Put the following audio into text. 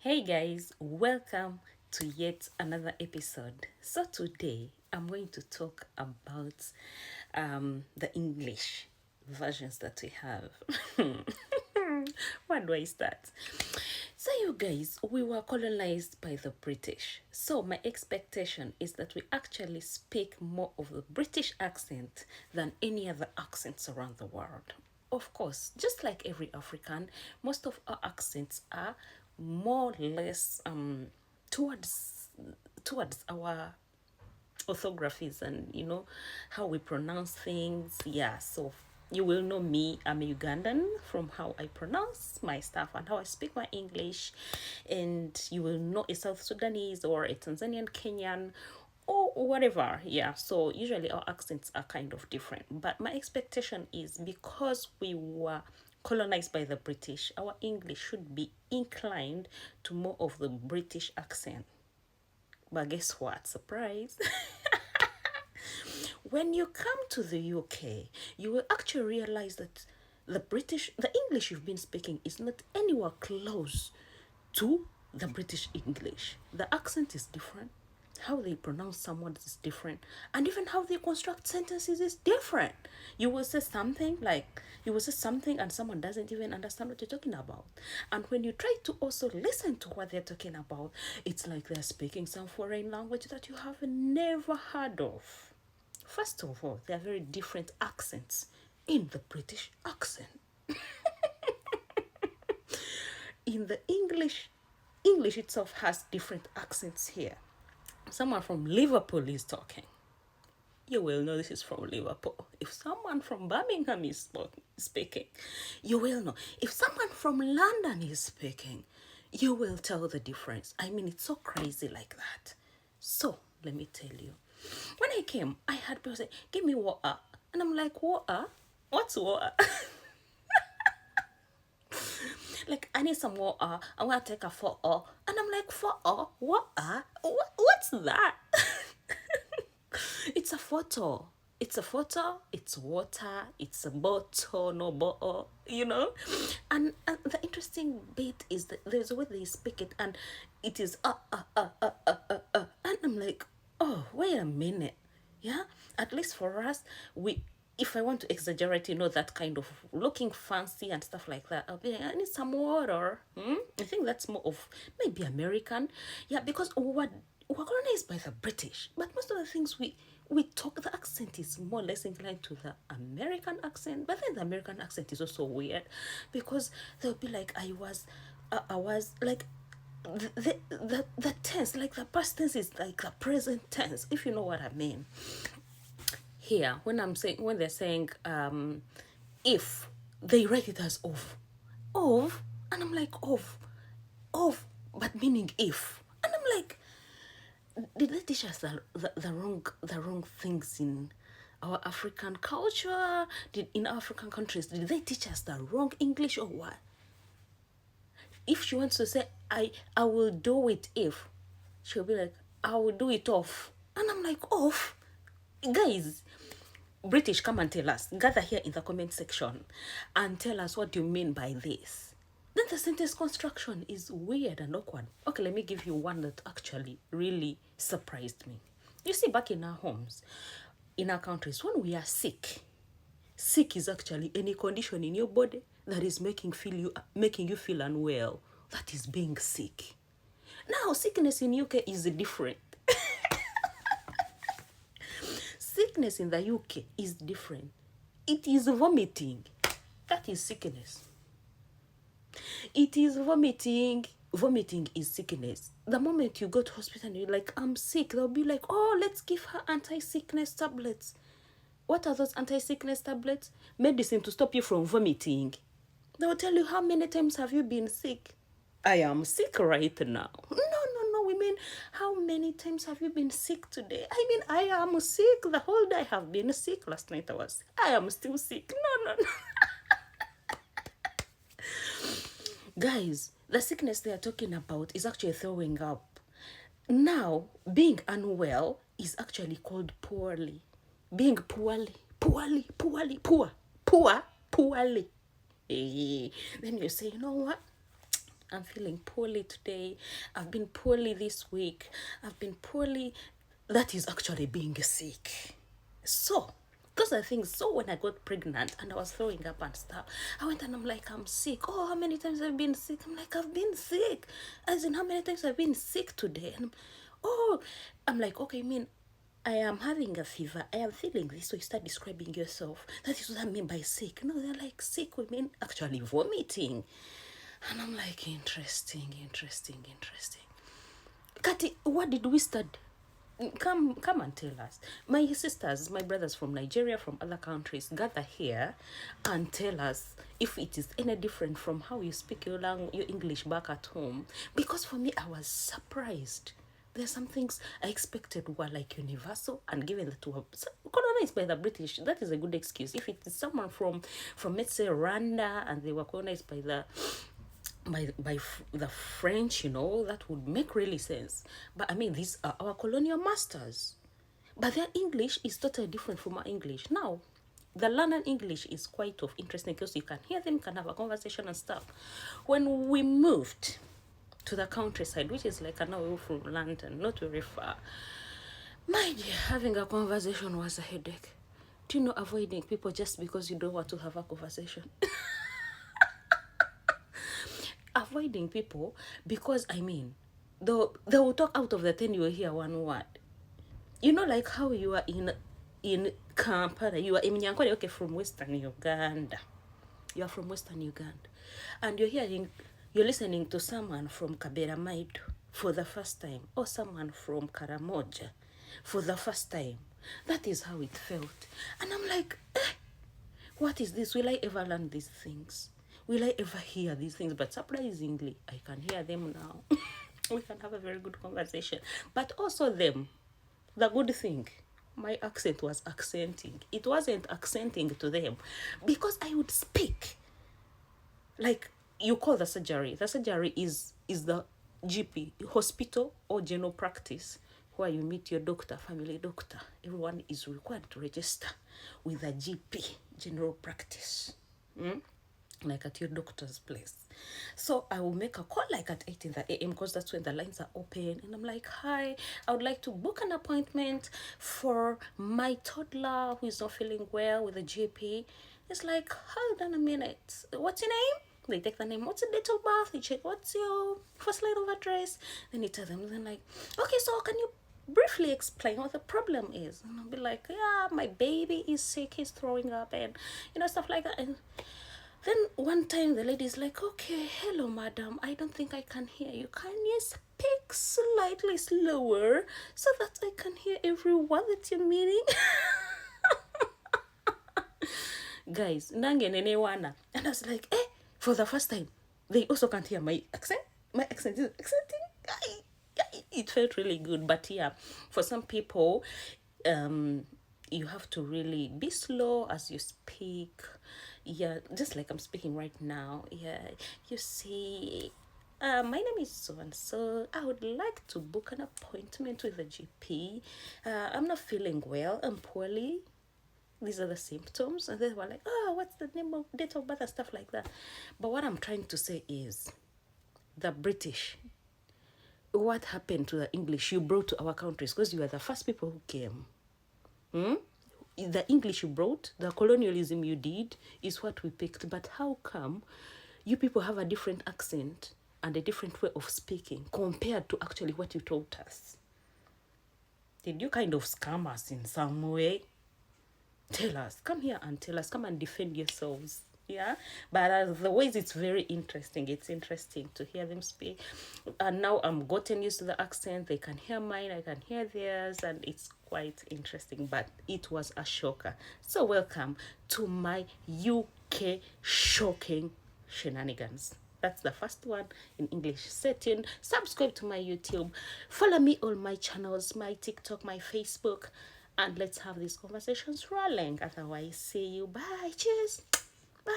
Hey guys, welcome to yet another episode. So today I'm going to talk about the English versions that we have. Where do I start? So, you guys, we were colonized by the British. So, my expectation is that we actually speak more of the British accent than any other accents around the world. Of course, just like every African, most of our accents are more or less towards towards our orthographies and how we pronounce things. Yeah, so you will know me. I'm a Ugandan from how I pronounce my stuff and how I speak my English, and you will know a South Sudanese or a Tanzanian, Kenyan, or whatever. Yeah, so usually our accents are kind of different, but my expectation is because we were colonized by the British, our English should be inclined to more of the British accent. But guess what? Surprise. When you come to the UK, you will actually realize that the English you've been speaking is not anywhere close to the British English. The accent is different, how they pronounce some words is different, and even how they construct sentences is different. You will say something and someone doesn't even understand what you're talking about. And when you try to also listen to what they're talking about, it's like they're speaking some foreign language that you have never heard of. First of all, there are very different accents in the British accent. In the English itself has different accents here. Someone from Liverpool is talking, you will know this is from Liverpool. If someone from Birmingham is speaking, you will know. If someone from London is speaking, you will tell the difference. I mean, it's so crazy like that. So, let me tell you. When I came, I had people say, give me water. And I'm like, water? What's water? Like, I need some water. I want to take a photo. And I'm like, photo? Water? What's that? It's a photo. It's a photo, it's water, it's a bottle, no bottle, And the interesting bit is that there's a way they speak it, and it is And I'm like, oh, wait a minute. Yeah? At least for us, if I want to exaggerate, that kind of looking fancy and stuff like that, I'll be like, I need some water. I think that's more of maybe American. Yeah, because we're colonized by the British, but most of the things we talk, the accent is more or less inclined to the American accent. But then the American accent is also weird because they'll be like, I was like, the tense, like the past tense is like the present tense, if you know what I mean. Here, when they're saying if, they write it as of, and I'm like, of, but meaning if, and I'm like, did they teach us the wrong things in our African culture? In African countries, did they teach us the wrong English or what? If she wants to say I will do it if, she'll be like, I will do it off. And I'm like, off? Guys, British, come and tell us. Gather here in the comment section and tell us what you mean by this. Then the sentence construction is weird and awkward. Okay, let me give you one that actually really surprised me. You see, back in our homes, in our countries, when we are sick is actually any condition in your body that is making you feel unwell. That is being sick. Now, sickness in UK is different. Sickness in the UK is different. It is vomiting. That is sickness. It is vomiting. Vomiting is sickness. The moment you go to hospital and you're like, I'm sick, they'll be like, oh, let's give her anti-sickness tablets. What are those anti-sickness tablets? Medicine to stop you from vomiting. They will tell you, how many times have you been sick? I am sick right now. No, we mean, how many times have you been sick today? I mean, I am sick. The whole day I have been sick. Last night I am still sick. No. Guys, the sickness they are talking about is actually throwing up. Now, being unwell is actually called poorly. Being poorly. Poor. Poorly. Then you say, you know what? I'm feeling poorly today. I've been poorly this week. I've been poorly. That is actually being sick. So, those are things. So, when I got pregnant and I was throwing up and stuff, I went and I'm like, I'm sick. Oh, how many times have I been sick? I'm like, I've been sick. As in, how many times have I been sick today? And I'm like, okay, I mean, I am having a fever. I am feeling this. So you start describing yourself. That is what I mean by sick. No, they're like sick. We mean actually vomiting. And I'm like, interesting. Kati, what did we study? Come and tell us. My sisters, my brothers from Nigeria, from other countries, gather here and tell us if it is any different from how you speak your English back at home. Because for me, I was surprised. There's some things I expected were like universal, and given that we were colonized by the British, that is a good excuse. If it is someone from let's say Rwanda, and they were colonized by the French, that would make really sense. But I mean, these are our colonial masters. But their English is totally different from our English. Now, the London English is quite of interesting because you can hear them, can have a conversation and stuff. When we moved to the countryside, which is like an hour from London, not very far, my dear, having a conversation was a headache. Do you know, avoiding people just because you don't want to have a conversation? Avoiding people because, I mean, they will talk out of the 10, you will hear one word. You know, like how you are in Kampala, you are in Nyankole, okay, from Western Uganda. You are from Western Uganda. And you're listening to someone from Kabera Maido for the first time, or someone from Karamoja for the first time. That is how it felt. And I'm like, what is this? Will I ever learn these things? Will I ever hear these things? But surprisingly, I can hear them now. We can have a very good conversation. But also them, the good thing, my accent was accenting. It wasn't accenting to them because I would speak. Like, you call the surgery. The surgery is the GP, hospital or general practice, where you meet your doctor, family doctor. Everyone is required to register with a GP, general practice. Like at your doctor's place. So I will make a call like at 8 in the a.m. because that's when the lines are open. And I'm like, hi, I would like to book an appointment for my toddler who is not feeling well with a GP. It's like, hold on a minute. What's your name? They take the name. What's the date of birth? They check, what's your first line of address? Then you tell them, then like, okay, so can you briefly explain what the problem is? And I'll be like, yeah, my baby is sick, he's throwing up, and stuff like that. And then one time the lady's like, okay, hello, madam. I don't think I can hear you. Can you speak slightly slower so that I can hear every word that you're meaning? Guys, nange nene wana. And I was like, for the first time, they also can't hear my accent. My accent is accenting. It felt really good. But yeah, for some people, you have to really be slow as you speak. Yeah, just like I'm speaking right now. Yeah, you see, my name is so and so. I would like to book an appointment with a GP. I'm not feeling well. I'm poorly. These are the symptoms. And they were like, oh, what's the name of date of birth and stuff like that. But what I'm trying to say is, the British, what happened to the English you brought to our countries? Because you are the first people who came. The English you brought, the colonialism you did, is what we picked. But how come you people have a different accent and a different way of speaking compared to actually what you taught us? Did you kind of scam us in some way? Tell us. Come here and tell us. Come and defend yourselves. Yeah, but otherwise it's very interesting. It's interesting to hear them speak. And now I'm gotten used to the accent. They can hear mine, I can hear theirs, and it's quite interesting. But it was a shocker. So welcome to my UK shocking shenanigans. That's the first one in English setting. Subscribe to my YouTube. Follow me on my channels, my TikTok, my Facebook, and let's have these conversations rolling. Otherwise, see you. Bye. Cheers. Bye.